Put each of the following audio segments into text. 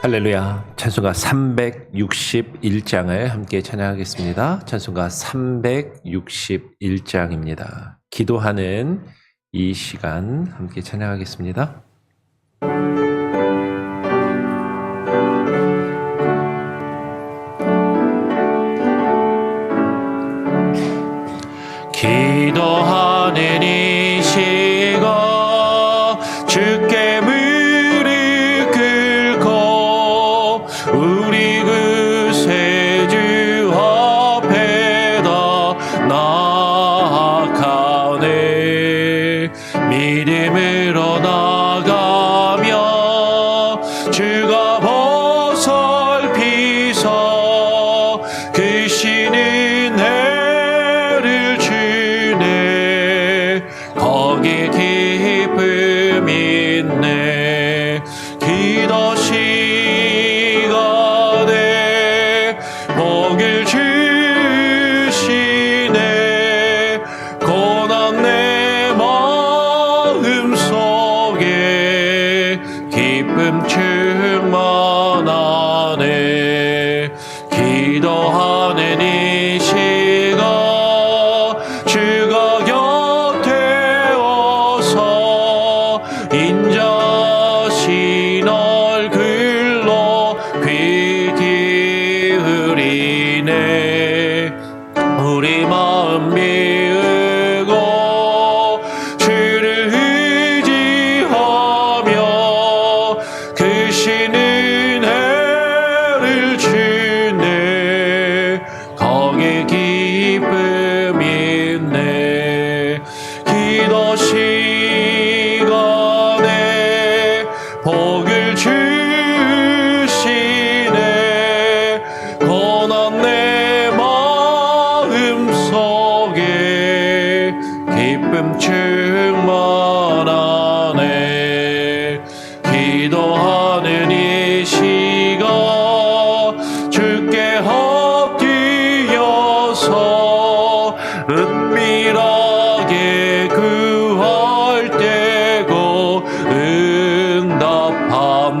할렐루야. 찬송가 361장을 함께 찬양하겠습니다. 찬송가 361장입니다. 기도하는 이 시간 함께 찬양하겠습니다. 기도하는 이 시간 주께 무릎 꿇고 우리 그 세주 앞에다 나아가네. 믿음으로 나가며 주가 보살피사 크시는 해를 주네. 거기 기쁨 있네. 기도 시간에 복을 주시네. 고난 내 마음 속에 기쁨 충만하네. 기도하는 이 시간 주가 곁에 와서 인자신 얼굴로 귀 기울이네. 우리 마음 비우고 주를 의지하며 크시는 해를 주네. 거기 기쁨 있네. 기도 시간에 복을 주시네. 고난 내 마음 속에 기쁨 충만하네. 기도하는 이 시간 주께 엎드려서 은밀하게 구할 때고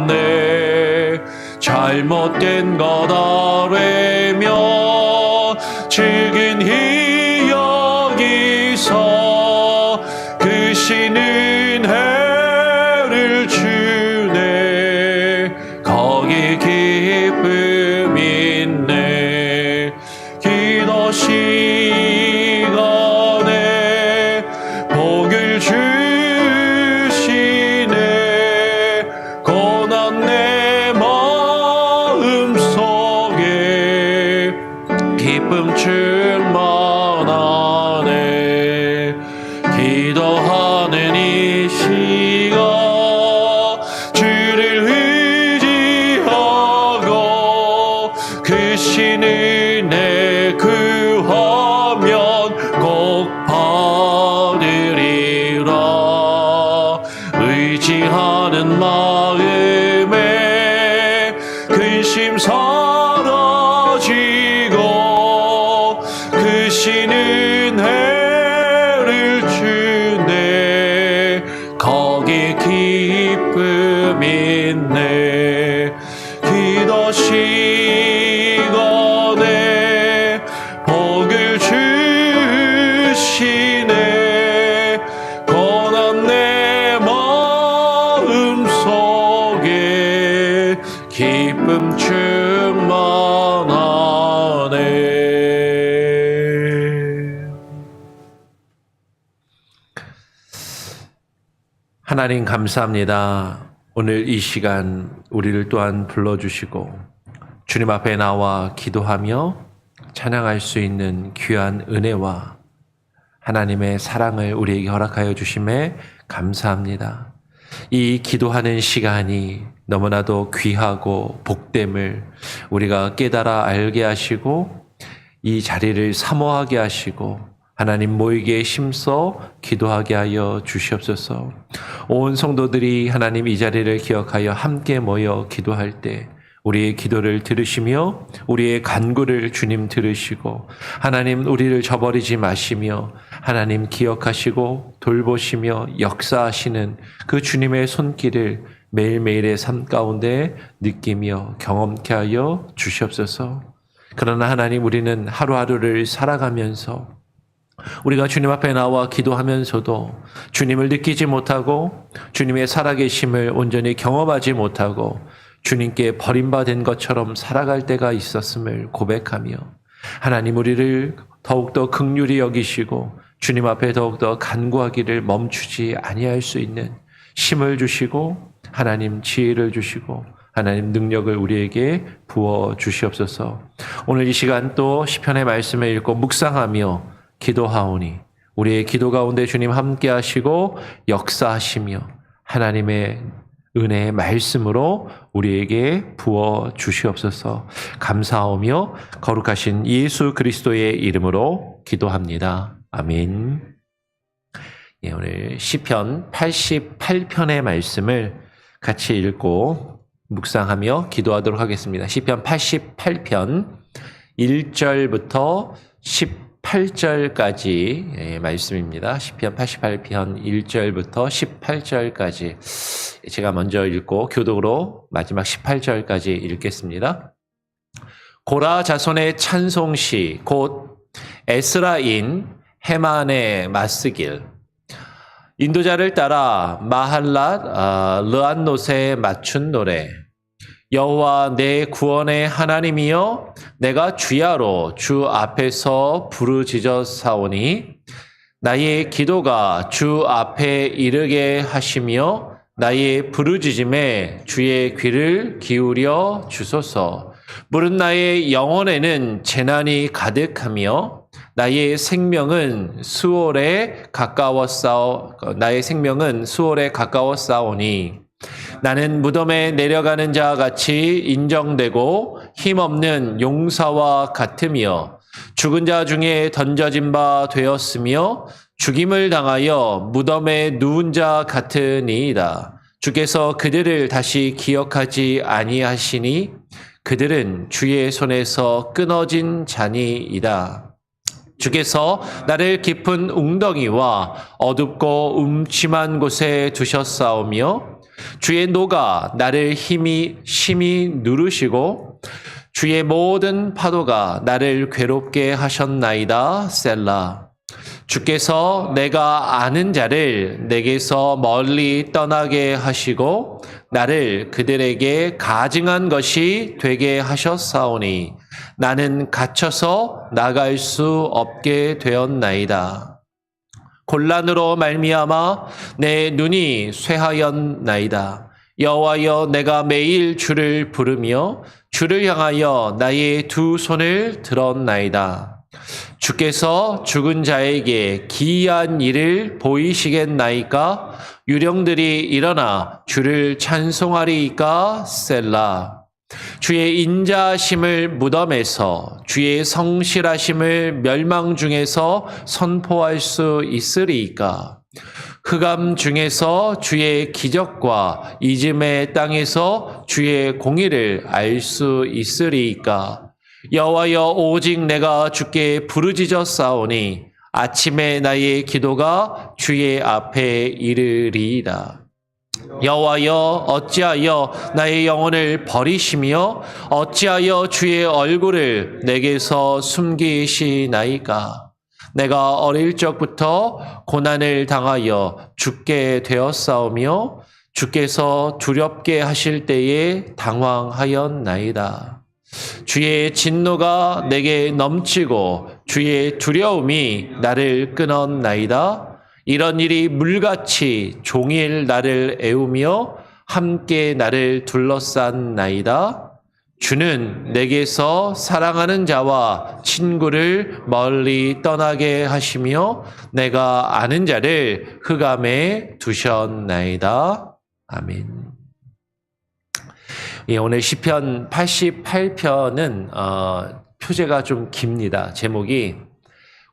응답하네. 잘못된 것 아뢰며 증인히 여기서 크시는 해를 주네. 거기 기쁨 있네. 기도 시간에 복을 주시네. 고난 내 마음 속에 기쁨 충만하네. 기도하는 이 시간 주를 의지하고 크시는 내 구하면 꼭 받으리라. 의지하는 마음에 근심 사라지고 크시는 해를 주네. 거기 기쁨 있네. 기도 시간에 복을 주시네. 고난 내 마음 속에 기쁨 충만하네. 하나님 감사합니다. 오늘 이 시간 우리를 또한 불러주시고 주님 앞에 나와 기도하며 찬양할 수 있는 귀한 은혜와 하나님의 사랑을 우리에게 허락하여 주심에 감사합니다. 이 기도하는 시간이 너무나도 귀하고 복됨을 우리가 깨달아 알게 하시고 이 자리를 사모하게 하시고 하나님 모이기에 힘써 기도하게 하여 주시옵소서. 온 성도들이 하나님 이 자리를 기억하여 함께 모여 기도할 때 우리의 기도를 들으시며 우리의 간구를 주님 들으시고 하나님 우리를 저버리지 마시며 하나님 기억하시고 돌보시며 역사하시는 그 주님의 손길을 매일매일의 삶 가운데 느끼며 경험케 하여 주시옵소서. 그러나 하나님, 우리는 하루하루를 살아가면서 우리가 주님 앞에 나와 기도하면서도 주님을 느끼지 못하고 주님의 살아계심을 온전히 경험하지 못하고 주님께 버림받은 것처럼 살아갈 때가 있었음을 고백하며, 하나님, 우리를 더욱더 긍휼히 여기시고 주님 앞에 더욱더 간구하기를 멈추지 아니할 수 있는 힘을 주시고, 하나님 지혜를 주시고, 하나님 능력을 우리에게 부어 주시옵소서. 오늘 이 시간 또 시편의 말씀을 읽고 묵상하며 기도하오니 우리의 기도 가운데 주님 함께 하시고 역사하시며 하나님의 은혜의 말씀으로 우리에게 부어 주시옵소서. 감사하며 거룩하신 예수 그리스도의 이름으로 기도합니다. 아멘. 예, 오늘 시편 88편의 말씀을 같이 읽고 묵상하며 기도하도록 하겠습니다. 시편 88편 1절부터 18절까지 말씀입니다. 시편 88편 1절부터 18절까지 제가 먼저 읽고 교독으로 마지막 18절까지 읽겠습니다. 고라 자손의 찬송시 곧 에스라인 헤만의 마스길. 인도자를 따라 마할랏 르안노세에 맞춘 노래. 여호와 내 구원의 하나님이여, 내가 주야로 주 앞에서 부르짖었사오니 나의 기도가 주 앞에 이르게 하시며 나의 부르짖음에 주의 귀를 기울여 주소서. 물은 나의 영혼에는 재난이 가득하며 나의 생명은 수월에 가까웠사오니 나는 무덤에 내려가는 자와 같이 인정되고 힘없는 용사와 같으며 죽은 자 중에 던져진 바 되었으며 죽임을 당하여 무덤에 누운 자 같으니이다. 주께서 그들을 다시 기억하지 아니하시니 그들은 주의 손에서 끊어진 자니이다. 주께서 나를 깊은 웅덩이와 어둡고 음침한 곳에 두셨사오며 주의 노가 나를 심히 누르시고 주의 모든 파도가 나를 괴롭게 하셨나이다. 셀라. 주께서 내가 아는 자를 내게서 멀리 떠나게 하시고 나를 그들에게 가증한 것이 되게 하셨사오니 나는 갇혀서 나갈 수 없게 되었나이다. 곤란으로 말미암아 내 눈이 쇠하였나이다. 여호와여, 내가 매일 주를 부르며 주를 향하여 나의 두 손을 들었나이다. 주께서 죽은 자에게 기이한 일을 보이시겠나이까? 유령들이 일어나 주를 찬송하리이까? 셀라. 주의 인자하심을 무덤에서, 주의 성실하심을 멸망 중에서 선포할 수 있으리이까? 흑암 중에서 주의 기적과 이즘의 땅에서 주의 공의를 알 수 있으리이까? 여호와여, 오직 내가 주께 부르짖었사오니 아침에 나의 기도가 주의 앞에 이르리이다. 여호와여, 어찌하여 나의 영혼을 버리시며 어찌하여 주의 얼굴을 내게서 숨기시나이까? 내가 어릴 적부터 고난을 당하여 죽게 되었사오며 주께서 두렵게 하실 때에 당황하였나이다. 주의 진노가 내게 넘치고 주의 두려움이 나를 끊었나이다. 이런 일이 물같이 종일 나를 애우며 함께 나를 둘러싼나이다. 주는 내게서 사랑하는 자와 친구를 멀리 떠나게 하시며 내가 아는 자를 흑암에 두셨나이다. 아멘. 예, 오늘 시편 88편은 표제가 좀 깁니다. 제목이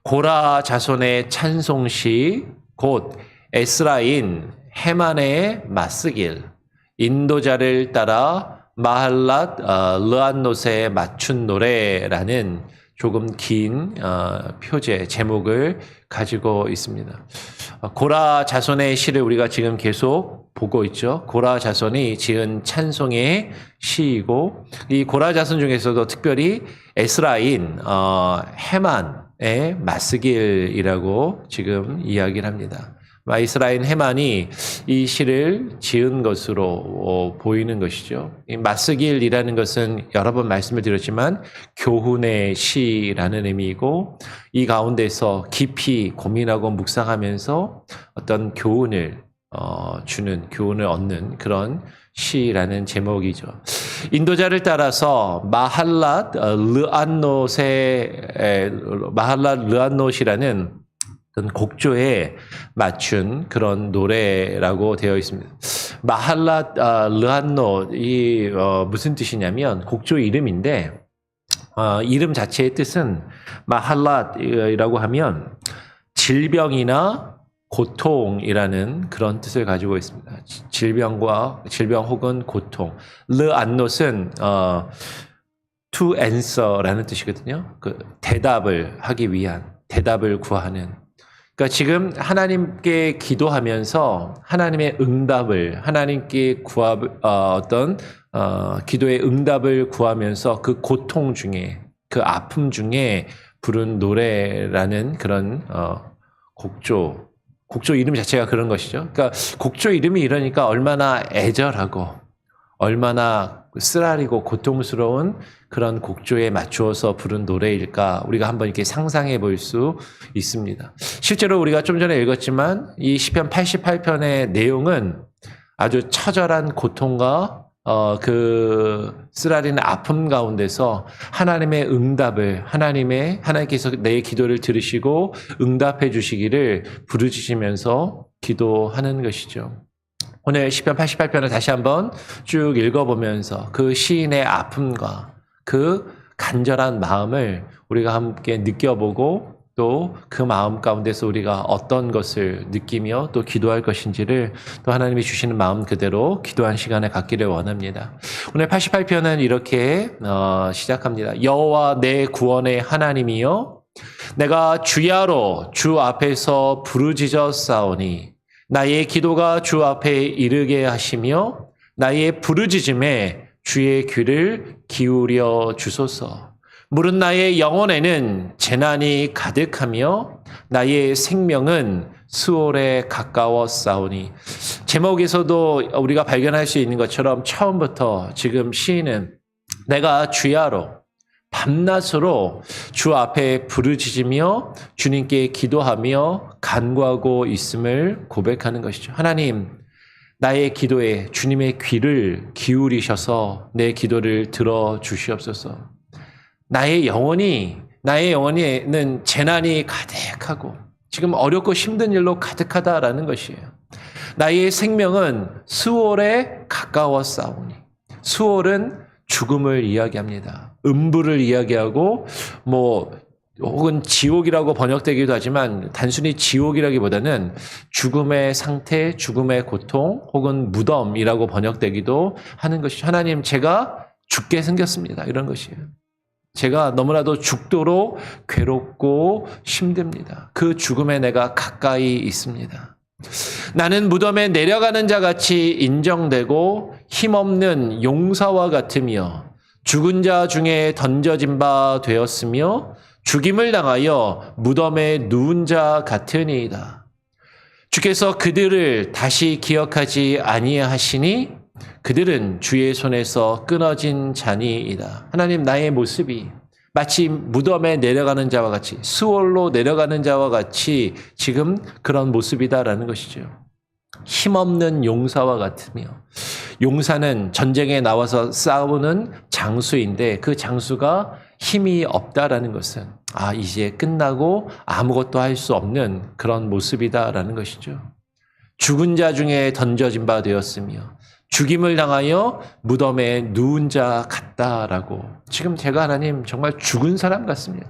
고라 자손의 찬송시 곧 에스라인 헤만의 마스길, 인도자를 따라 마할랏 르안노세에 맞춘 노래라는 조금 긴 표제 제목을 가지고 있습니다. 고라 자손의 시를 우리가 지금 계속 보고 있죠. 고라 자손이 지은 찬송의 시이고 이 고라 자손 중에서도 특별히 에스라인 헤만의 마스길이라고 지금 이야기를 합니다. 이스라엘 헤만이 이 시를 지은 것으로 보이는 것이죠. 이 마스길이라는 것은 여러 번 말씀을 드렸지만 교훈의 시라는 의미이고 이 가운데서 깊이 고민하고 묵상하면서 어떤 교훈을 교훈을 얻는 그런 시라는 제목이죠. 인도자를 따라서 마할랏 르안노시라는 곡조에 맞춘 그런 노래라고 되어 있습니다. 마할랏 르안노 무슨 뜻이냐면 곡조 이름인데 이름 자체의 뜻은 마할랏이라고 하면 질병이나 고통이라는 그런 뜻을 가지고 있습니다. 질병 혹은 고통. 르안노스는 to answer라는 뜻이거든요. 그 대답을 하기 위한, 대답을 구하는. 그러니까 지금 하나님께 기도하면서 하나님의 응답을, 하나님께 기도의 응답을 구하면서 그 고통 중에, 그 아픔 중에 부른 노래라는 그런 곡조 이름 자체가 그런 것이죠. 그러니까 곡조 이름이 이러니까 얼마나 애절하고 얼마나 쓰라리고 고통스러운 그런 곡조에 맞추어서 부른 노래일까 우리가 한번 이렇게 상상해 볼 수 있습니다. 실제로 우리가 좀 전에 읽었지만 이 시편 88편의 내용은 아주 처절한 고통과 그 쓰라리는 아픔 가운데서 하나님의 응답을 하나님께서 내 기도를 들으시고 응답해 주시기를 부르짖으면서 기도하는 것이죠. 오늘 시편 88편을 다시 한번 쭉 읽어보면서 그 시인의 아픔과 그 간절한 마음을 우리가 함께 느껴보고 또 그 마음 가운데서 우리가 어떤 것을 느끼며 또 기도할 것인지를 또 하나님이 주시는 마음 그대로 기도한 시간을 갖기를 원합니다. 오늘 88편은 이렇게 시작합니다. 여호와 내 구원의 하나님이여 내가 주야로 주 앞에서 부르짖어 싸우니 나의 기도가 주 앞에 이르게 하시며 나의 부르짖음에 주의 귀를 기울여 주소서. 물은 나의 영혼에는 재난이 가득하며 나의 생명은 수월에 가까워 싸우니. 제목에서도 우리가 발견할 수 있는 것처럼 처음부터 지금 시인은 내가 주야로 밤낮으로 주 앞에 부르짖으며 주님께 기도하며 간구하고 있음을 고백하는 것이죠. 하나님, 나의 기도에 주님의 귀를 기울이셔서 내 기도를 들어주시옵소서. 나의 영혼에는 재난이 가득하고 지금 어렵고 힘든 일로 가득하다라는 것이에요. 나의 생명은 수월에 가까워 싸우니. 수월은 죽음을 이야기합니다. 음부를 이야기하고 혹은 지옥이라고 번역되기도 하지만 단순히 지옥이라기보다는 죽음의 상태, 죽음의 고통 혹은 무덤이라고 번역되기도 하는 것이죠. 하나님, 제가 죽게 생겼습니다. 이런 것이에요. 제가 너무나도 죽도록 괴롭고 힘듭니다. 그 죽음에 내가 가까이 있습니다. 나는 무덤에 내려가는 자 같이 인정되고 힘없는 용사와 같으며 죽은 자 중에 던져진 바 되었으며 죽임을 당하여 무덤에 누운 자 같으니이다. 주께서 그들을 다시 기억하지 아니하시니 그들은 주의 손에서 끊어진 자니이다. 하나님, 나의 모습이 마치 무덤에 내려가는 자와 같이, 수월로 내려가는 자와 같이 지금 그런 모습이다라는 것이죠. 힘없는 용사와 같으며, 용사는 전쟁에 나와서 싸우는 장수인데 그 장수가 힘이 없다라는 것은 이제 끝나고 아무것도 할 수 없는 그런 모습이다라는 것이죠. 죽은 자 중에 던져진 바 되었으며 죽임을 당하여 무덤에 누운 자 같다라고. 지금 제가 하나님 정말 죽은 사람 같습니다.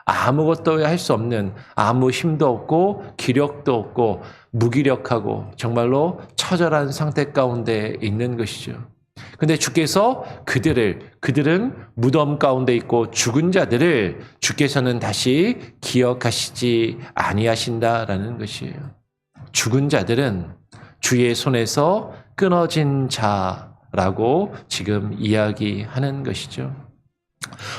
아무것도 할 수 없는, 아무 힘도 없고 기력도 없고 무기력하고 정말로 처절한 상태 가운데 있는 것이죠. 근데 주께서 그들은 무덤 가운데 있고 죽은 자들을 주께서는 다시 기억하시지 아니하신다라는 것이에요. 죽은 자들은 주의 손에서 끊어진 자라고 지금 이야기하는 것이죠.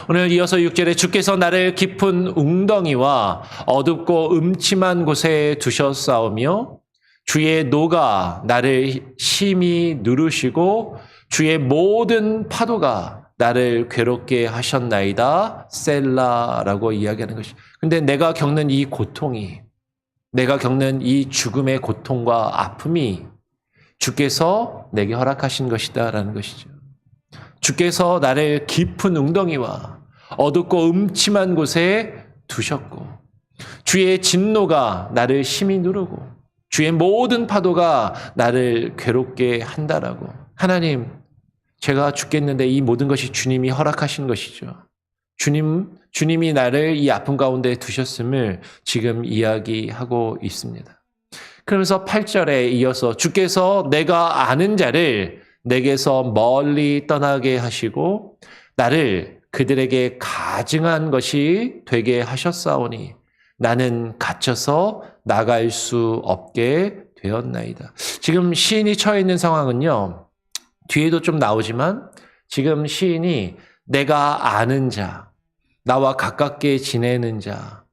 오늘 이어서 6절에 주께서 나를 깊은 웅덩이와 어둡고 음침한 곳에 두셨사오며 주의 노가 나를 심히 누르시고 주의 모든 파도가 나를 괴롭게 하셨나이다. 셀라라고 이야기하는 것이. 근데 내가 겪는 이 고통이, 내가 겪는 이 죽음의 고통과 아픔이 주께서 내게 허락하신 것이다라는 것이죠. 주께서 나를 깊은 웅덩이와 어둡고 음침한 곳에 두셨고 주의 진노가 나를 심히 누르고 주의 모든 파도가 나를 괴롭게 한다라고. 하나님, 제가 죽겠는데 이 모든 것이 주님이 허락하신 것이죠. 주님이 나를 이 아픔 가운데 두셨음을 지금 이야기하고 있습니다. 그러면서 8절에 이어서 주께서 내가 아는 자를 내게서 멀리 떠나게 하시고 나를 그들에게 가증한 것이 되게 하셨사오니 나는 갇혀서 나갈 수 없게 되었나이다. 지금 시인이 처해 있는 상황은요, 뒤에도 좀 나오지만 지금 시인이 내가 아는 자, 나와 가깝게 지내는 자,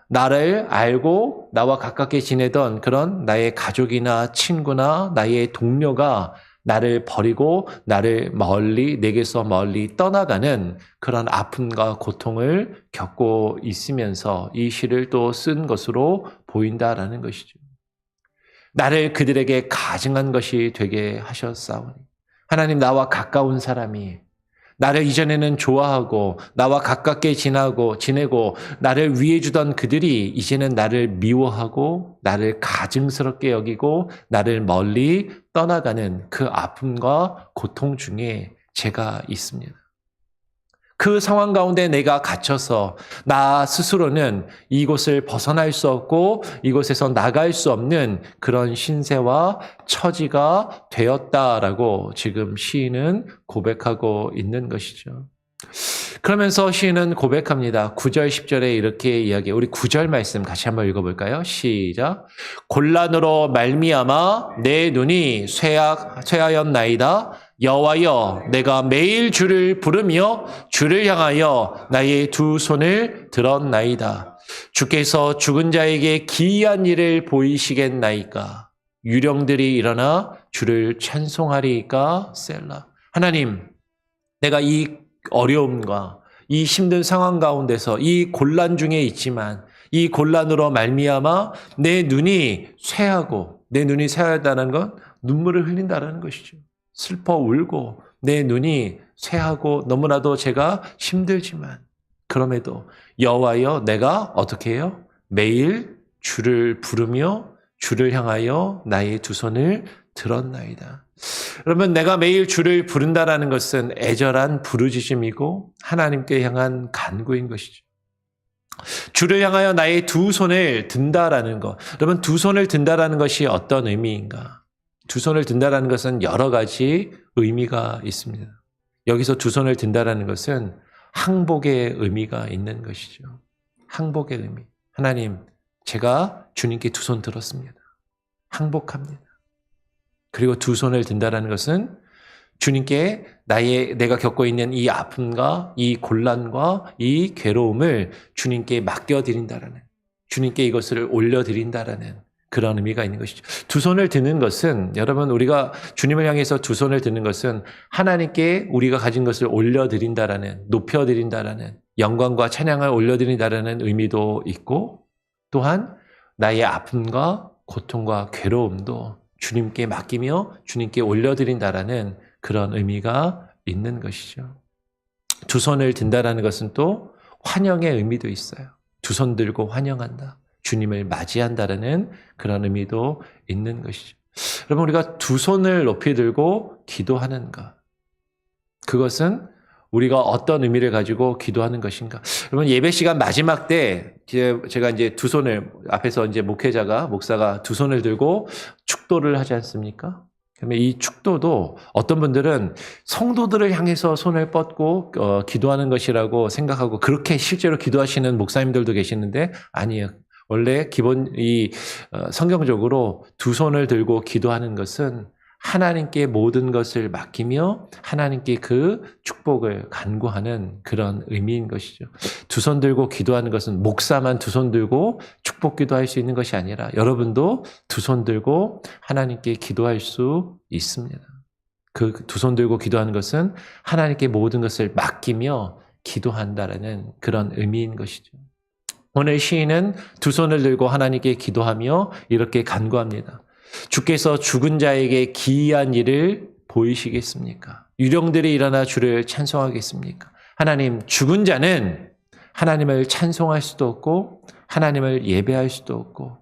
나를 알고 나와 가깝게 지내던 그런 나의 가족이나 친구나 나의 동료가 나를 버리고 나를 내게서 멀리 떠나가는 그런 아픔과 고통을 겪고 있으면서 이 시를 또 쓴 것으로 보인다라는 것이죠. 나를 그들에게 가증한 것이 되게 하셨사오니. 하나님, 나와 가까운 사람이 나를 이전에는 좋아하고 나와 가깝게 지내고 나를 위해 주던 그들이 이제는 나를 미워하고 나를 가증스럽게 여기고 나를 멀리 떠나가는 그 아픔과 고통 중에 제가 있습니다. 그 상황 가운데 내가 갇혀서 나 스스로는 이곳을 벗어날 수 없고 이곳에서 나갈 수 없는 그런 신세와 처지가 되었다라고 지금 시인은 고백하고 있는 것이죠. 그러면서 시인은 고백합니다. 9절, 10절에 이렇게 이야기해요. 우리 9절 말씀 같이 한번 읽어볼까요? 시작. 곤란으로 말미암아 내 눈이 쇠하였나이다. 여호와여, 내가 매일 주를 부르며 주를 향하여 나의 두 손을 들었나이다. 주께서 죽은 자에게 기이한 일을 보이시겠나이까. 유령들이 일어나 주를 찬송하리이까. 셀라. 하나님, 내가 이 어려움과 이 힘든 상황 가운데서 이 곤란 중에 있지만 이 곤란으로 말미암아 내 눈이 쇠하다는 건 눈물을 흘린다는 것이죠. 슬퍼 울고 내 눈이 쇠하고 너무나도 제가 힘들지만 그럼에도 여호와여, 내가 어떻게 해요? 매일 주를 부르며 주를 향하여 나의 두 손을 들었나이다. 그러면 내가 매일 주를 부른다라는 것은 애절한 부르짖음이고 하나님께 향한 간구인 것이죠. 주를 향하여 나의 두 손을 든다라는 것. 여러분, 두 손을 든다라는 것이 어떤 의미인가? 두 손을 든다라는 것은 여러 가지 의미가 있습니다. 여기서 두 손을 든다라는 것은 항복의 의미가 있는 것이죠. 항복의 의미. 하나님, 제가 주님께 두 손 들었습니다. 항복합니다. 그리고 두 손을 든다라는 것은 주님께 내가 겪고 있는 이 아픔과 이 곤란과 이 괴로움을 주님께 맡겨드린다라는, 주님께 이것을 올려드린다라는 그런 의미가 있는 것이죠. 두 손을 드는 것은, 여러분, 우리가 주님을 향해서 두 손을 드는 것은 하나님께 우리가 가진 것을 올려드린다라는, 높여드린다라는, 영광과 찬양을 올려드린다라는 의미도 있고, 또한 나의 아픔과 고통과 괴로움도 주님께 맡기며 주님께 올려드린다라는 그런 의미가 있는 것이죠. 두 손을 든다라는 것은 또 환영의 의미도 있어요. 두 손 들고 환영한다. 주님을 맞이한다라는 그런 의미도 있는 것이죠. 여러분, 우리가 두 손을 높이 들고 기도하는 것, 그것은 우리가 어떤 의미를 가지고 기도하는 것인가? 여러분, 예배 시간 마지막 때 제가 이제 두 손을 앞에서 이제 목사가 두 손을 들고 축도를 하지 않습니까? 그러면 이 축도도 어떤 분들은 성도들을 향해서 손을 뻗고 기도하는 것이라고 생각하고 그렇게 실제로 기도하시는 목사님들도 계시는데 아니에요. 원래 기본 성경적으로 두 손을 들고 기도하는 것은 하나님께 모든 것을 맡기며 하나님께 그 축복을 간구하는 그런 의미인 것이죠. 두 손 들고 기도하는 것은 목사만 두 손 들고 축복 기도할 수 있는 것이 아니라 여러분도 두 손 들고 하나님께 기도할 수 있습니다. 그 두 손 들고 기도하는 것은 하나님께 모든 것을 맡기며 기도한다라는 그런 의미인 것이죠. 오늘 시인은 두 손을 들고 하나님께 기도하며 이렇게 간구합니다. 주께서 죽은 자에게 기이한 일을 보이시겠습니까? 유령들이 일어나 주를 찬송하겠습니까? 하나님, 죽은 자는 하나님을 찬송할 수도 없고 하나님을 예배할 수도 없고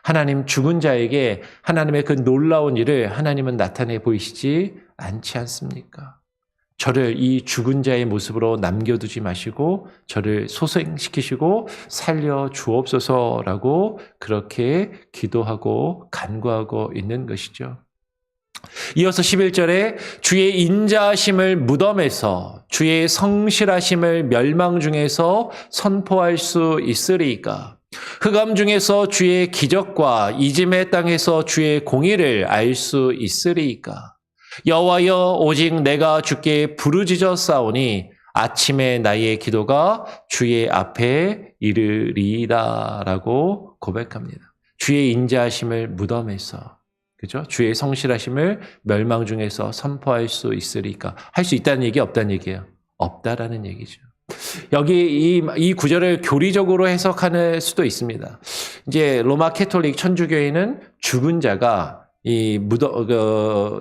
하나님 죽은 자에게 하나님의 그 놀라운 일을 하나님은 나타내 보이시지 않지 않습니까? 저를 이 죽은 자의 모습으로 남겨두지 마시고 저를 소생시키시고 살려 주옵소서라고 그렇게 기도하고 간구하고 있는 것이죠. 이어서 11절에 주의 인자하심을 무덤에서 주의 성실하심을 멸망 중에서 선포할 수 있으리이까. 흑암 중에서 주의 기적과 이짐의 땅에서 주의 공의를 알 수 있으리이까. 여호와여 오직 내가 주께 부르짖어 싸우니 아침에 나의 기도가 주의 앞에 이르리이다라고 고백합니다. 주의 인자하심을 무덤에서, 그죠? 주의 성실하심을 멸망 중에서 선포할 수 있으리까. 할 수 있다는 얘기, 없다는 얘기예요. 없다라는 얘기죠. 여기 이 구절을 교리적으로 해석할 수도 있습니다. 이제 로마 캐톨릭 천주교회는 죽은 자가 이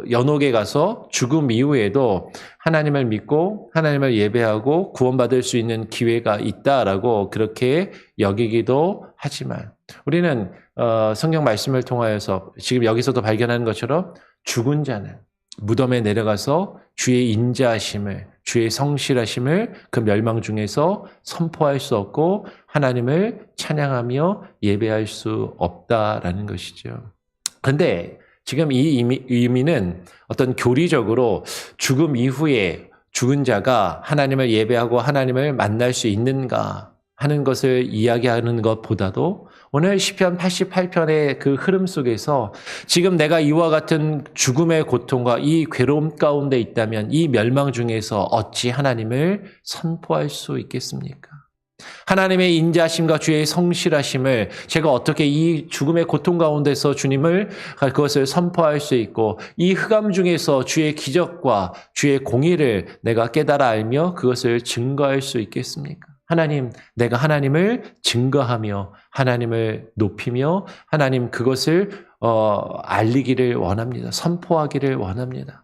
연옥에 가서 죽음 이후에도 하나님을 믿고 하나님을 예배하고 구원받을 수 있는 기회가 있다라고 그렇게 여기기도 하지만 우리는 성경 말씀을 통하여서 지금 여기서도 발견하는 것처럼 죽은 자는 무덤에 내려가서 주의 인자하심을, 주의 성실하심을 그 멸망 중에서 선포할 수 없고 하나님을 찬양하며 예배할 수 없다라는 것이죠. 그런데 지금 이 의미는 어떤 교리적으로 죽음 이후에 죽은 자가 하나님을 예배하고 하나님을 만날 수 있는가 하는 것을 이야기하는 것보다도 오늘 시편 88편의 그 흐름 속에서 지금 내가 이와 같은 죽음의 고통과 이 괴로움 가운데 있다면 이 멸망 중에서 어찌 하나님을 선포할 수 있겠습니까? 하나님의 인자하심과 주의 성실하심을 제가 어떻게 이 죽음의 고통 가운데서 주님을 그것을 선포할 수 있고 이 흑암 중에서 주의 기적과 주의 공의를 내가 깨달아 알며 그것을 증거할 수 있겠습니까? 하나님, 내가 하나님을 증거하며 하나님을 높이며 하나님 그것을 알리기를 원합니다. 선포하기를 원합니다.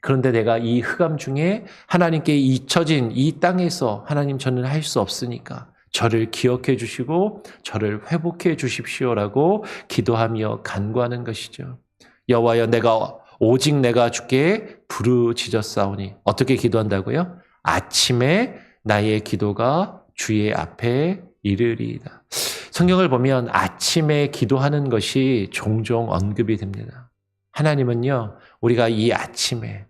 그런데 내가 이 흑암 중에 하나님께 잊혀진 이 땅에서 하나님 저는 할 수 없으니까 저를 기억해 주시고 저를 회복해 주십시오라고 기도하며 간구하는 것이죠. 여호와여 오직 내가 주께 부르짖었사오니 어떻게 기도한다고요? 아침에 나의 기도가 주의 앞에 이르리이다. 성경을 보면 아침에 기도하는 것이 종종 언급이 됩니다. 하나님은요, 우리가 이 아침에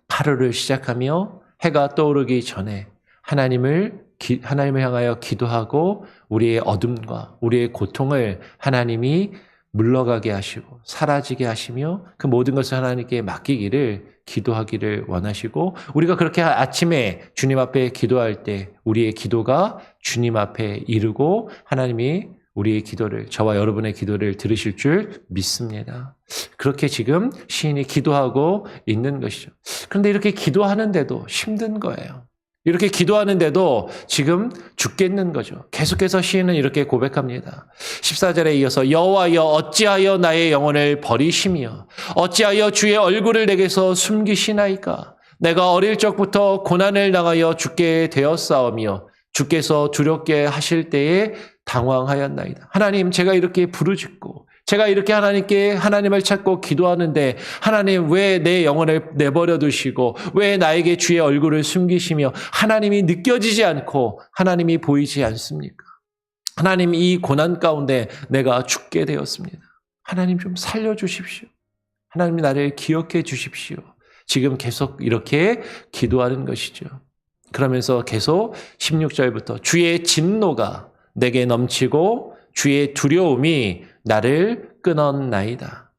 하루를 시작하며 해가 떠오르기 전에 하나님을 향하여 기도하고 우리의 어둠과 우리의 고통을 하나님이 물러가게 하시고 사라지게 하시며 그 모든 것을 하나님께 맡기기를 기도하기를 원하시고 우리가 그렇게 아침에 주님 앞에 기도할 때 우리의 기도가 주님 앞에 이르고 하나님이 우리의 기도를, 저와 여러분의 기도를 들으실 줄 믿습니다. 그렇게 지금 시인이 기도하고 있는 것이죠. 그런데 이렇게 기도하는데도 힘든 거예요. 이렇게 기도하는데도 지금 죽겠는 거죠. 계속해서 시인은 이렇게 고백합니다. 14절에 이어서 여호와여 어찌하여 나의 영혼을 버리시며 어찌하여 주의 얼굴을 내게서 숨기시나이까. 내가 어릴 적부터 고난을 당하여 죽게 되었사오며 주께서 두렵게 하실 때에 당황하였나이다. 하나님, 제가 이렇게 부르짖고 제가 이렇게 하나님을 찾고 기도하는데 하나님 왜 내 영혼을 내버려 두시고 왜 나에게 주의 얼굴을 숨기시며 하나님이 느껴지지 않고 하나님이 보이지 않습니까? 하나님, 이 고난 가운데 내가 죽게 되었습니다. 하나님 좀 살려주십시오. 하나님 나를 기억해 주십시오. 지금 계속 이렇게 기도하는 것이죠. 그러면서 계속 16절부터 주의 진노가 내게 넘치고 주의 두려움이 나를 끊었나이다.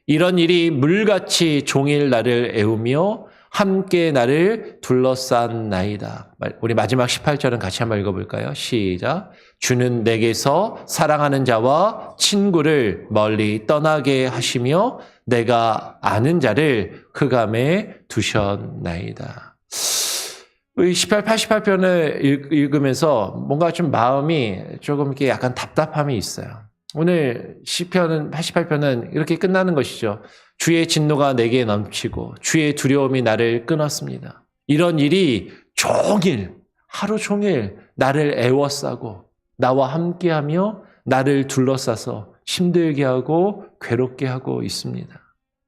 이런 일이 물같이 종일 나를 애우며 함께 나를 둘러싼나이다. 우리 마지막 18절은 같이 한번 읽어볼까요? 시작. 주는 내게서 사랑하는 자와 친구를 멀리 떠나게 하시며 내가 아는 자를 흑암에 두셨나이다. 18, 88편을 읽으면서 뭔가 좀 마음이 조금 이렇게 약간 답답함이 있어요. 오늘 시편은 88편은 이렇게 끝나는 것이죠. 주의 진노가 내게 넘치고 주의 두려움이 나를 끊었습니다. 이런 일이 종일 하루 종일 나를 애워싸고 나와 함께하며 나를 둘러싸서 힘들게 하고 괴롭게 하고 있습니다.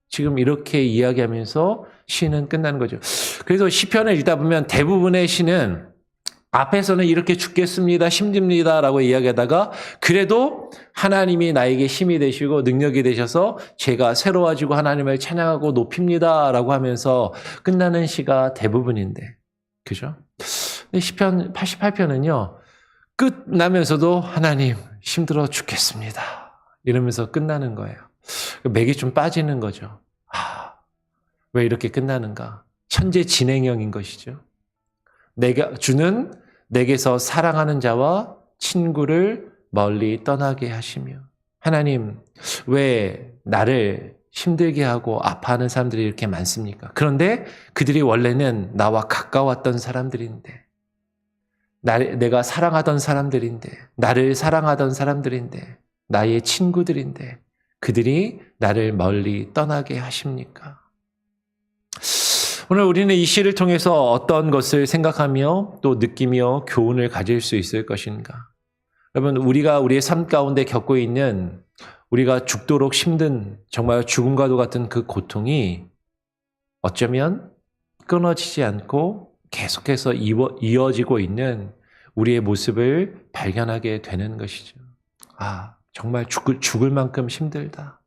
지금 이렇게 이야기하면서 시는 끝나는 거죠. 그래서 시편을 읽다 보면 대부분의 시는 앞에서는 이렇게 죽겠습니다, 힘듭니다라고 이야기하다가 그래도 하나님이 나에게 힘이 되시고 능력이 되셔서 제가 새로워지고 하나님을 찬양하고 높입니다라고 하면서 끝나는 시가 대부분인데, 그죠? 시편 88편은요, 끝나면서도 하나님 힘들어 죽겠습니다 이러면서 끝나는 거예요. 맥이 좀 빠지는 거죠. 왜 이렇게 끝나는가? 천재 진행형인 것이죠. 주는 내게서 사랑하는 자와 친구를 멀리 떠나게 하시며, 하나님 왜 나를 힘들게 하고 아파하는 사람들이 이렇게 많습니까? 그런데 그들이 원래는 나와 가까웠던 사람들인데, 내가 사랑하던 사람들인데, 나를 사랑하던 사람들인데, 나의 친구들인데 그들이 나를 멀리 떠나게 하십니까? 오늘 우리는 이 시를 통해서 어떤 것을 생각하며 또 느끼며 교훈을 가질 수 있을 것인가? 여러분, 우리가 우리의 삶 가운데 겪고 있는 우리가 죽도록 힘든 정말 죽음과도 같은 그 고통이 어쩌면 끊어지지 않고 계속해서 이어지고 있는 우리의 모습을 발견하게 되는 것이죠. 정말 죽을 만큼 힘들다.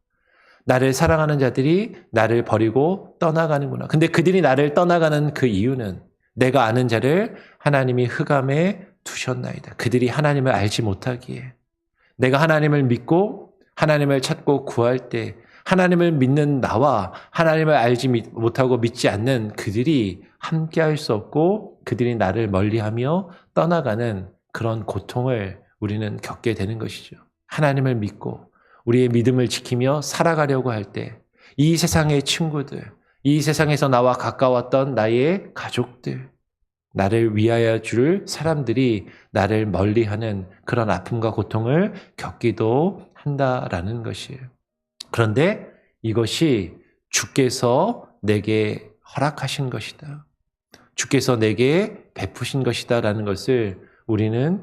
나를 사랑하는 자들이 나를 버리고 떠나가는구나. 근데 그들이 나를 떠나가는 그 이유는 내가 아는 자를 하나님이 흑암에 두셨나이다. 그들이 하나님을 알지 못하기에, 내가 하나님을 믿고 하나님을 찾고 구할 때 하나님을 믿는 나와 하나님을 알지 못하고 믿지 않는 그들이 함께할 수 없고 그들이 나를 멀리하며 떠나가는 그런 고통을 우리는 겪게 되는 것이죠. 하나님을 믿고 우리의 믿음을 지키며 살아가려고 할 때 이 세상의 친구들, 이 세상에서 나와 가까웠던 나의 가족들, 나를 위하여 줄 사람들이 나를 멀리하는 그런 아픔과 고통을 겪기도 한다라는 것이에요. 그런데 이것이 주께서 내게 허락하신 것이다. 주께서 내게 베푸신 것이다라는 것을 우리는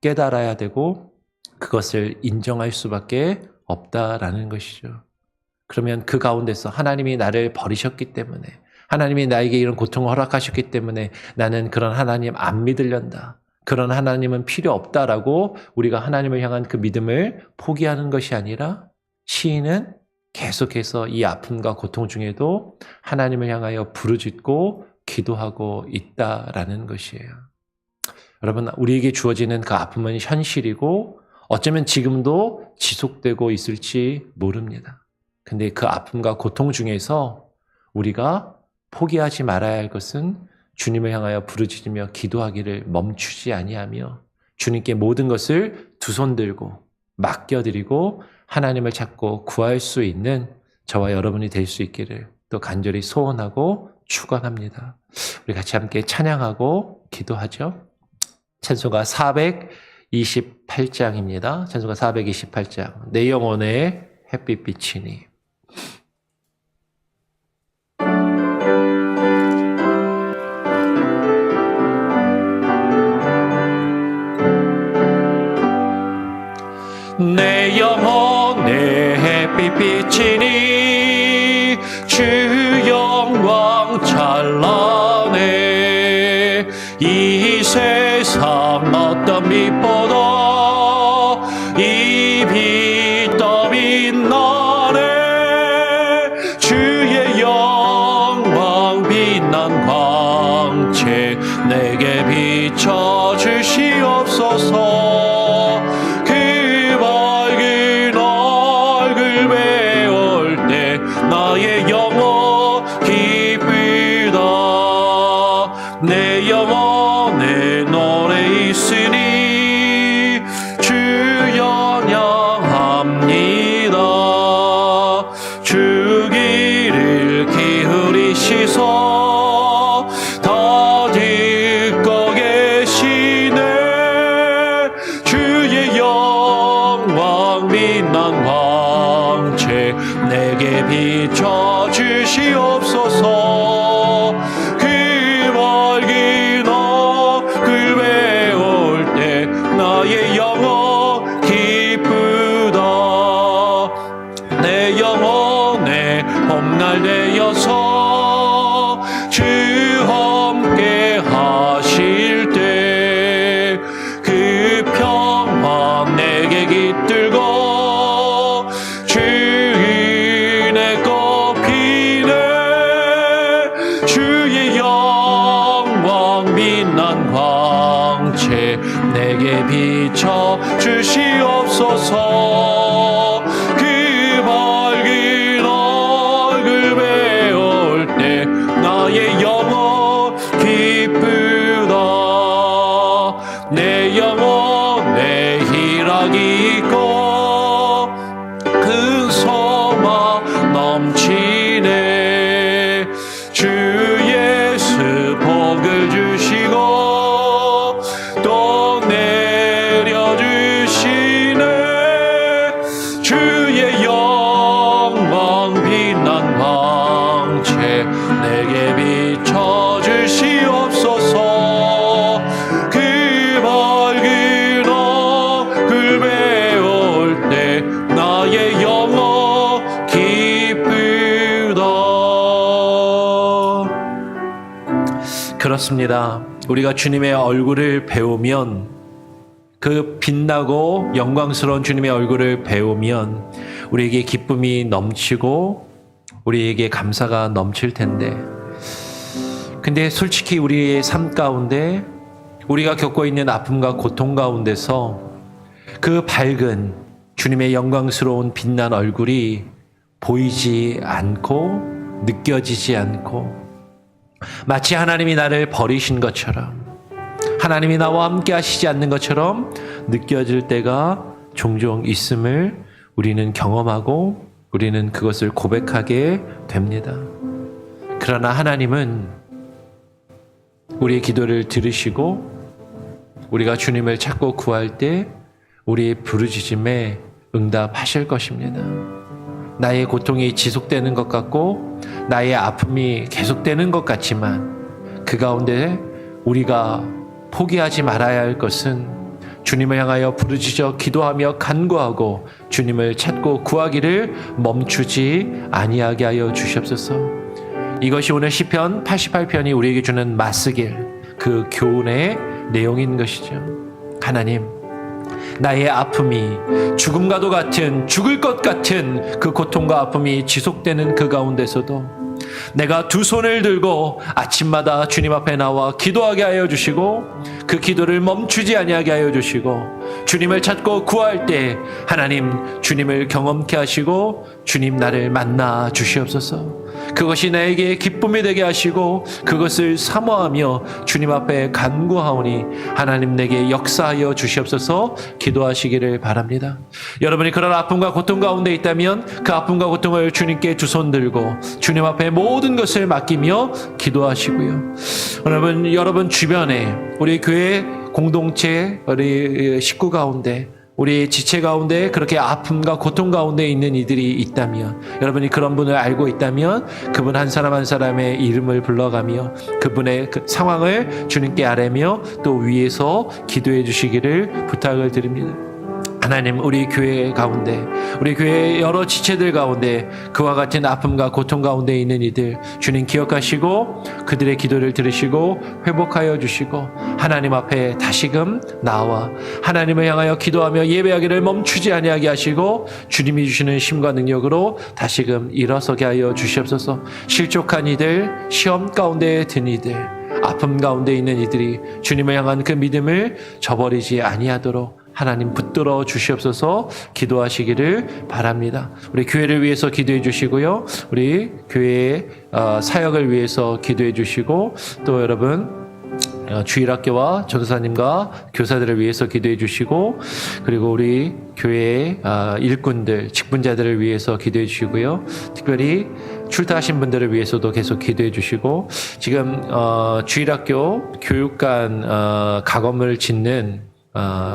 깨달아야 되고 그것을 인정할 수밖에 없다라는 것이죠. 그러면 그 가운데서 하나님이 나를 버리셨기 때문에, 하나님이 나에게 이런 고통을 허락하셨기 때문에 나는 그런 하나님 안 믿으련다, 그런 하나님은 필요 없다라고 우리가 하나님을 향한 그 믿음을 포기하는 것이 아니라, 시인은 계속해서 이 아픔과 고통 중에도 하나님을 향하여 부르짖고 기도하고 있다라는 것이에요. 여러분, 우리에게 주어지는 그 아픔은 현실이고 어쩌면 지금도 지속되고 있을지 모릅니다. 근데 그 아픔과 고통 중에서 우리가 포기하지 말아야 할 것은 주님을 향하여 부르짖으며 기도하기를 멈추지 아니하며 주님께 모든 것을 두 손 들고 맡겨드리고 하나님을 찾고 구할 수 있는 저와 여러분이 될 수 있기를 또 간절히 소원하고 축원합니다. 우리 같이 함께 찬양하고 기도하죠. 찬송가 428장입니다. 찬송가 428장. 내 영혼의 햇빛 비치니. 내 영혼의 햇빛 비치니 주 영광 찬란해. 이 세상 어떤 빛보다 이 빛 더 빛나네. 주 때 내게 비춰 주시옵소서. 그 밝은 얼굴 배울 때 나의 영혼 기쁘다. 내 영혼에 노래 있으니 주 영향합니다. 주 귀를 기울이시소 다 듣고 계시네. 주의 영광 빛난 광채 내게 비춰 주시옵소서. 그 밝은 얼굴 배울 때 나의 영혼 기쁘다. 내 영혼에 봄날 되어서 주 함께 하실 때 그 평화 내게 깃들고 주 은혜 꽃피네. 주의 영광 빛난 광채 내게 비춰 주시옵소서. 그 밝은 얼굴 배울 때 나의 영혼 기쁘다. 내 영혼에 희락이 있고 큰 소망 넘치네. 주 예수 복을 주시고 또 내려주시네. 주의 영광 빛난 광채 내게 비춰 주시옵소서. 그 밝은 얼굴 배울 때 나의 영혼 기쁘다. 그렇습니다. 우리가 주님의 얼굴을 배우면, 그 빛나고 영광스러운 주님의 얼굴을 배우면 우리에게 기쁨이 넘치고 우리에게 감사가 넘칠 텐데, 근데 솔직히 우리의 삶 가운데 우리가 겪고 있는 아픔과 고통 가운데서 그 밝은 주님의 영광스러운 빛난 얼굴이 보이지 않고 느껴지지 않고, 마치 하나님이 나를 버리신 것처럼, 하나님이 나와 함께 하시지 않는 것처럼 느껴질 때가 종종 있음을 우리는 경험하고 우리는 그것을 고백하게 됩니다. 그러나 하나님은 우리의 기도를 들으시고 우리가 주님을 찾고 구할 때 우리의 부르짖음에 응답하실 것입니다. 나의 고통이 지속되는 것 같고 나의 아픔이 계속되는 것 같지만 그 가운데 우리가 포기하지 말아야 할 것은 주님을 향하여 부르짖어 기도하며 간구하고 주님을 찾고 구하기를 멈추지 아니하게 하여 주시옵소서. 이것이 오늘 시편 88편이 우리에게 주는 맞쓰길, 그 교훈의 내용인 것이죠. 하나님, 나의 아픔이 죽음과도 같은, 죽을 것 같은 그 고통과 아픔이 지속되는 그 가운데서도 내가 두 손을 들고 아침마다 주님 앞에 나와 기도하게 하여 주시고 그 기도를 멈추지 아니하게 하여 주시고 주님을 찾고 구할 때 하나님 주님을 경험케 하시고 주님 나를 만나 주시옵소서. 그것이 나에게 기쁨이 되게 하시고 그것을 사모하며 주님 앞에 간구하오니 하나님 내게 역사하여 주시옵소서. 기도하시기를 바랍니다. 여러분이 그런 아픔과 고통 가운데 있다면 그 아픔과 고통을 주님께 두 손 들고 주님 앞에 모든 것을 맡기며 기도하시고요. 여러분 주변에 우리 교회 공동체, 우리 식구 가운데, 우리 지체 가운데 그렇게 아픔과 고통 가운데 있는 이들이 있다면, 여러분이 그런 분을 알고 있다면 그분 한 사람 한 사람의 이름을 불러가며 그분의 그 상황을 주님께 아뢰며 또 위에서 기도해 주시기를 부탁을 드립니다. 하나님, 우리 교회 가운데, 우리 교회 여러 지체들 가운데 그와 같은 아픔과 고통 가운데 있는 이들 주님 기억하시고 그들의 기도를 들으시고 회복하여 주시고 하나님 앞에 다시금 나와 하나님을 향하여 기도하며 예배하기를 멈추지 아니하게 하시고 주님이 주시는 힘과 능력으로 다시금 일어서게 하여 주시옵소서. 실족한 이들, 시험 가운데 든 이들, 아픔 가운데 있는 이들이 주님을 향한 그 믿음을 저버리지 아니하도록 하나님 붙들어 주시옵소서. 기도하시기를 바랍니다. 우리 교회를 위해서 기도해 주시고요. 우리 교회의 사역을 위해서 기도해 주시고, 또 여러분 주일학교와 전도사님과 교사들을 위해서 기도해 주시고, 그리고 우리 교회의 일꾼들, 직분자들을 위해서 기도해 주시고요. 특별히 출타하신 분들을 위해서도 계속 기도해 주시고, 지금 주일학교 교육관 가건을 짓는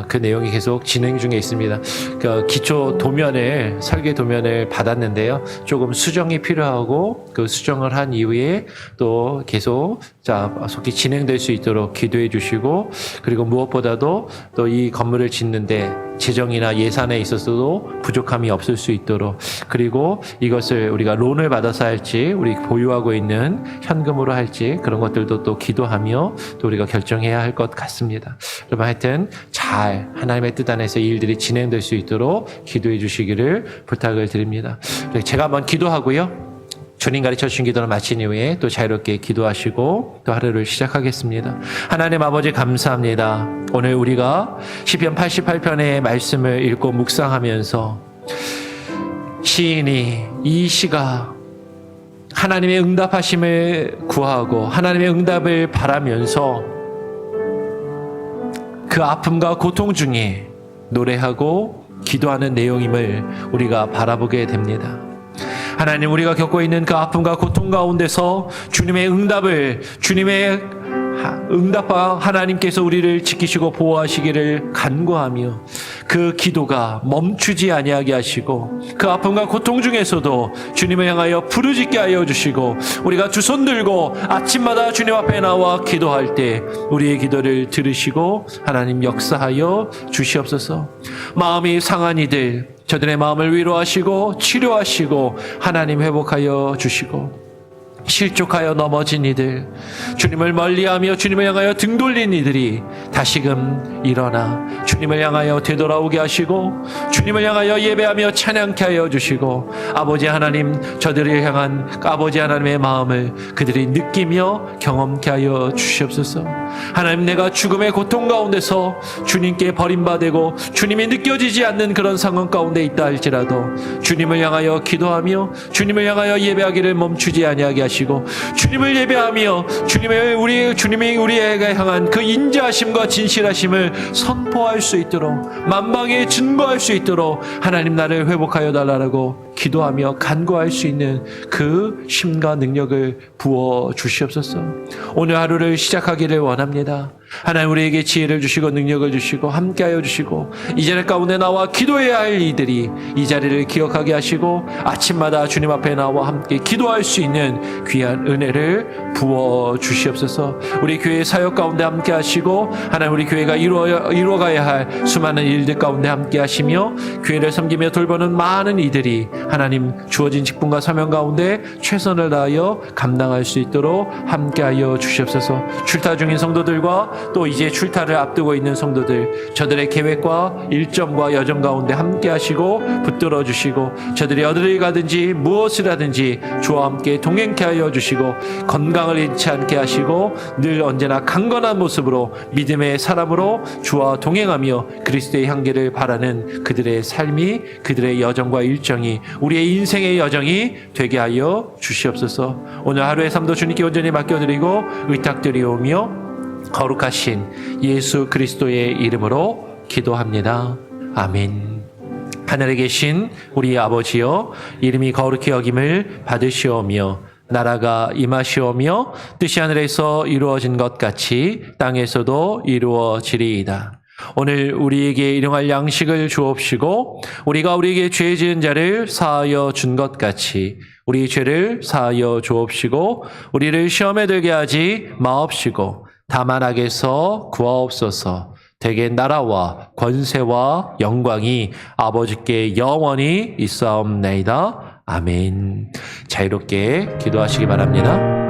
그 내용이 계속 진행 중에 있습니다. 그 기초 도면을, 설계 도면을 받았는데요. 조금 수정이 필요하고, 그 수정을 한 이후에 또 계속 속히 진행될 수 있도록 기도해 주시고, 그리고 무엇보다도 또 이 건물을 짓는데 재정이나 예산에 있어서도 부족함이 없을 수 있도록, 그리고 이것을 우리가 론을 받아서 할지, 우리 보유하고 있는 현금으로 할지, 그런 것들도 또 기도하며 또 우리가 결정해야 할 것 같습니다. 여러분, 하여튼 잘 하나님의 뜻 안에서 이 일들이 진행될 수 있도록 기도해 주시기를 부탁을 드립니다. 제가 한번 기도하고요. 주님 가르쳐 주신 기도를 마친 이후에 또 자유롭게 기도하시고 또 하루를 시작하겠습니다. 하나님 아버지, 감사합니다. 오늘 우리가 시편 88편의 말씀을 읽고 묵상하면서 시인이 이 시가 하나님의 응답하심을 구하고 하나님의 응답을 바라면서 그 아픔과 고통 중에 노래하고 기도하는 내용임을 우리가 바라보게 됩니다. 하나님, 우리가 겪고 있는 그 아픔과 고통 가운데서 주님의 응답과 하나님께서 우리를 지키시고 보호하시기를 간구하며 그 기도가 멈추지 아니하게 하시고 그 아픔과 고통 중에서도 주님을 향하여 부르짖게 하여 주시고, 우리가 두 손 들고 아침마다 주님 앞에 나와 기도할 때 우리의 기도를 들으시고 하나님 역사하여 주시옵소서. 마음이 상한 이들, 저들의 마음을 위로하시고 치료하시고 하나님 회복하여 주시고, 실족하여 넘어진 이들, 주님을 멀리하며 주님을 향하여 등 돌린 이들이 다시금 일어나 주님을 향하여 되돌아오게 하시고 주님을 향하여 예배하며 찬양케 하여 주시고, 아버지 하나님, 저들을 향한 아버지 하나님의 마음을 그들이 느끼며 경험케 하여 주시옵소서. 하나님, 내가 죽음의 고통 가운데서 주님께 버림받고 주님이 느껴지지 않는 그런 상황 가운데 있다 할지라도 주님을 향하여 기도하며 주님을 향하여 예배하기를 멈추지 아니하게 하시고, 주님을 예배하며 주님이 우리에게 향한 그 인자하심과 진실하심을 선포할 수 있도록, 만방에 증거할 수 있도록 하나님, 나를 회복하여 달라고 기도하며 간구할 수 있는 그 힘과 능력을 부어 주시옵소서. 오늘 하루를 시작하기를 원합니다. 하나님, 우리에게 지혜를 주시고 능력을 주시고 함께하여 주시고, 이 자리 가운데 나와 기도해야 할 이들이 이 자리를 기억하게 하시고 아침마다 주님 앞에 나와 함께 기도할 수 있는 귀한 은혜를 부어 주시옵소서. 우리 교회 사역 가운데 함께 하시고 하나님, 우리 교회가 이루어가야 할 수많은 일들 가운데 함께 하시며 교회를 섬기며 돌보는 많은 이들이 하나님 주어진 직분과 사명 가운데 최선을 다하여 감당할 수 있도록 함께하여 주시옵소서. 출타 중인 성도들과 또 이제 출타를 앞두고 있는 성도들, 저들의 계획과 일정과 여정 가운데 함께 하시고 붙들어 주시고, 저들이 어디를 가든지 무엇을 하든지 주와 함께 동행케 하여 주시고 건강을 잃지 않게 하시고 늘 언제나 강건한 모습으로 믿음의 사람으로 주와 동행하며 그리스도의 향기를 바라는 그들의 삶이, 그들의 여정과 일정이 우리의 인생의 여정이 되게 하여 주시옵소서. 오늘 하루의 삶도 주님께 온전히 맡겨드리고 의탁드리오며 거룩하신 예수 그리스도의 이름으로 기도합니다. 아멘. 하늘에 계신 우리 아버지여, 이름이 거룩히 여김을 받으시오며 나라가 임하시오며 뜻이 하늘에서 이루어진 것 같이 땅에서도 이루어지리이다. 오늘 우리에게 일용할 양식을 주옵시고 우리가 우리에게 죄 지은 자를 사하여 준 것 같이 우리 죄를 사하여 주옵시고 우리를 시험에 들게 하지 마옵시고 다만 악에서 구하옵소서. 대개 나라와 권세와 영광이 아버지께 영원히 있사옵나이다. 아멘. 자유롭게 기도하시기 바랍니다.